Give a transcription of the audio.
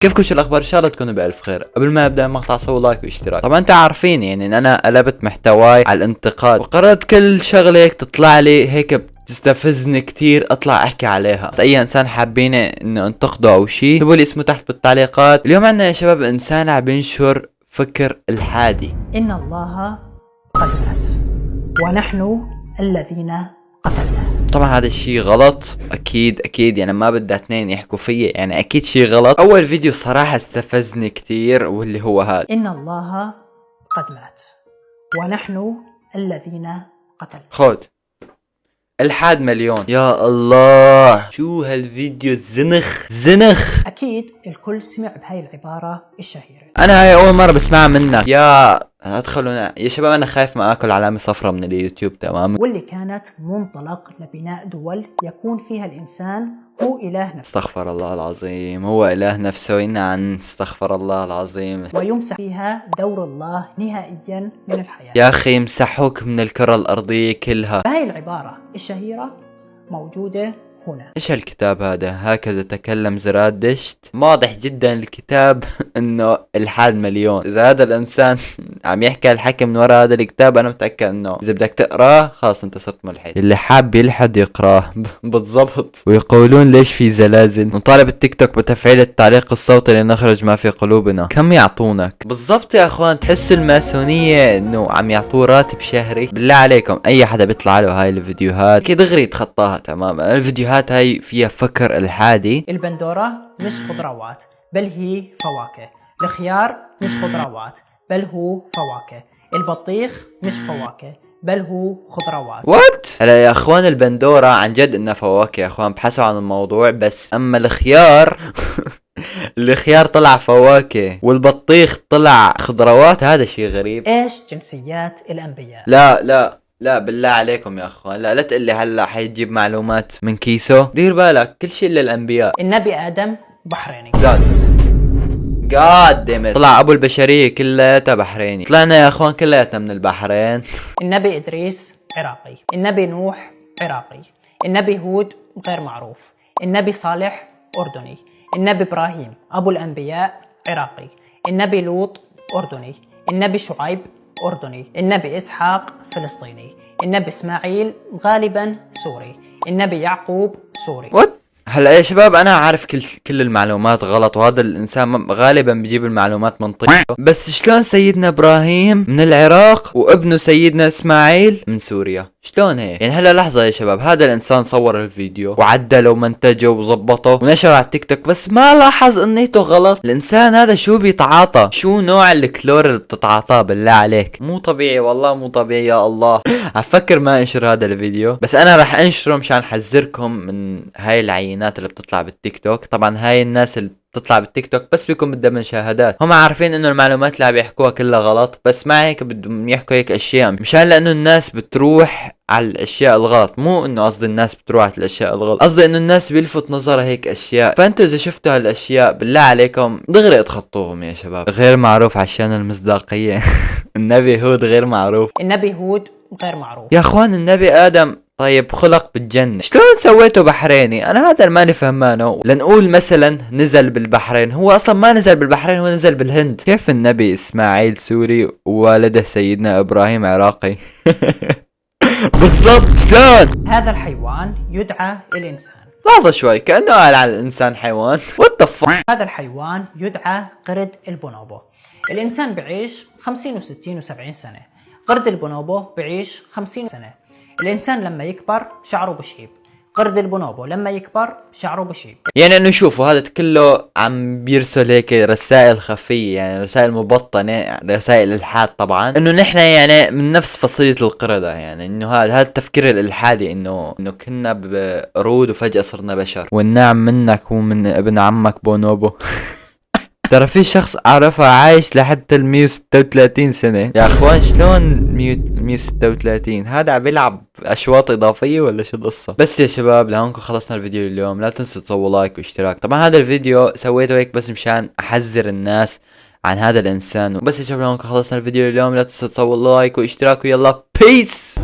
كيفكم؟ شو الاخبار؟ ان شاء الله تكونوا بالف خير. قبل ما ابدا المقطع سووا لايك واشتراك. طبعا انتوا عارفين يعني ان انا قلبت محتواي على الانتقاد وقررت كل شغله هيك تطلع لي هيك بتستفزني كتير اطلع احكي عليها. اي انسان حابين انه انتقده او شيء اكتبوا لي اسمه تحت بالتعليقات. اليوم عندنا يا شباب انسان عم بينشر فكر الحادي. إن الله قد مات ونحن الذين قتلناه. طبعا هذا الشيء غلط، اكيد يعني ما بدي اثنين يحكوا فيي، يعني اكيد شيء غلط. اول فيديو صراحة استفزني كتير واللي هو هذا، إن الله قد مات ونحن الذين قتلناه. خود الحاد مليون. يا الله شو هالفيديو زنخ. أكيد الكل سمع بهاي العبارة الشهيرة. انا هاي اول مرة بسمعها منك. يا ادخلوا يا شباب، انا خايف ما اكل علامة صفرة من اليوتيوب، تمام؟ واللي كانت منطلق لبناء دول يكون فيها الإنسان هو إله نفسه. استغفر الله العظيم، هو اله نفسه. عن استغفر الله العظيم. ويمسح فيها دور الله نهائيا من الحياة. يا اخي مسحوك من الكرة الارضية كلها. هاي العبارة الشهيرة موجودة هنا. ايش هالكتاب هذا؟ هكذا تكلم زرادشت. واضح جدا الكتاب انه الحاد مليون. اذا هذا الانسان عم يحكي الحكي من وراء هذا الكتاب، انا متأكد انه اذا بدك تقراه خلاص انت صرت ملحد. اللي حاب يلحد يقراه بالضبط. ويقولون ليش في زلازل. نطالب التيك توك بتفعيل التعليق الصوتي لنخرج ما في قلوبنا. كم يعطونك بالضبط يا اخوان؟ تحسوا الماسونية انه عم يعطوه راتب شهري؟ بالله عليكم اي حدا بيطلع له هاي الفيديوهات كي دغري يتخطاها تماما. الفيديوهات هاي فيها فكر الحادي. البندورة مش خضروات بل هي فواكه. الخيار مش خضروات بل هو فواكه. البطيخ مش فواكه بل هو خضروات. وات؟ هلا يا اخوان البندورة عن جد انها فواكه يا اخوان، بحثوا عن الموضوع. بس اما الخيار الخيار طلع فواكه والبطيخ طلع خضروات، هذا شيء غريب. ايش جنسيات الانبياء؟ لا بالله عليكم يا اخوان، لا تقلي هلا حيجيب معلومات من كيسو. دير بالك كل شيء الا الانبياء. النبي ادم بحريني. جاد ديمت، طلع ابو البشريه كلياتها بحريني. طلعنا يا اخوان كلياتنا من البحرين. النبي ادريس عراقي. النبي نوح عراقي. النبي هود غير معروف. النبي صالح اردني. النبي ابراهيم ابو الانبياء عراقي. النبي لوط اردني. النبي شعيب اردني. النبي اسحاق فلسطيني. النبي اسماعيل غالبا سوري. النبي يعقوب سوري. وات؟ هلا يا شباب انا عارف كل المعلومات غلط، وهذا الانسان غالبا بيجيب المعلومات من طيبه. بس شلون سيدنا ابراهيم من العراق وابنه سيدنا اسماعيل من سوريا؟ شلون هيك؟ يعني هلا لحظه يا شباب، هذا الانسان صور الفيديو وعدله ومنتجه وظبطه ونشره على التيك توك، بس ما لاحظ انيته غلط. الانسان هذا شو بيتعاطى؟ شو نوع الكلور اللي بتتعاطاه بالله عليك؟ مو طبيعي والله مو طبيعي. يا الله عفكر ما انشر هذا الفيديو، بس انا راح انشره مشان حذركم من هاي العينات اللي بتطلع بالتيك توك. طبعا هاي الناس اللي بتطلع بالتيك توك بس بيكون بدها مشاهدات، هم عارفين انه المعلومات اللي عم يحكوها كلها غلط، بس مع هيك بدهم يحكوا هيك اشياء مشان لانه الناس بتروح على الاشياء الغلط. مو انه قصدي الناس بتروح على الاشياء الغلط، قصدي انه الناس بيلفت نظرها هيك اشياء. فانتوا اذا شفتوا هالاشياء بالله عليكم دغري اتخطوهم يا شباب. غير معروف عشان المصداقية. النبي هود غير معروف. النبي هود غير معروف. يا اخوان النبي ادم طيب خلق بالجنة، شلون سويته بحريني؟ انا هذا ماني فهمانه. لنقول مثلا نزل بالبحرين، هو اصلا ما نزل بالبحرين، هو نزل بالهند. كيف النبي اسماعيل سوري ووالده سيدنا ابراهيم عراقي؟ بالضبط شلون؟ هذا الحيوان يدعى الانسان. لحظة شوي، كأنه قال على الانسان حيوان. وات ذا هذا الحيوان يدعى قرد البونوبو. الانسان بعيش 50 و60 و70 سنة. قرد البونوبو بعيش 50 سنة. الإنسان لما يكبر شعره بشيب. قرد البونوبو لما يكبر شعره بشيب. يعني انه شوفوا هذا كله عم بيرسل هيك رسائل خفية، يعني رسائل مبطنة، رسائل الحاد طبعا، انه نحن يعني من نفس فصيلة القردة. يعني انه هذا التفكير الالحادي، انه كنا بقرود وفجأة صرنا بشر. والنعم منك ومن ابن عمك بونوبو. ترى في شخص اعرفه عايش لحد 136 سنة يا اخوان. شلون 136؟ هذا عم بيلعب اشواط اضافية ولا شو القصة؟ بس يا شباب لهونكم خلصنا الفيديو اليوم. لا تنسوا تسووا لايك واشتراك. طبعا هذا الفيديو سويته هيك بس مشان احذر الناس عن هذا الانسان. وبس يا شباب لهونكم خلصنا الفيديو اليوم. لا تنسوا تسووا لايك واشتراك ويلا بيس.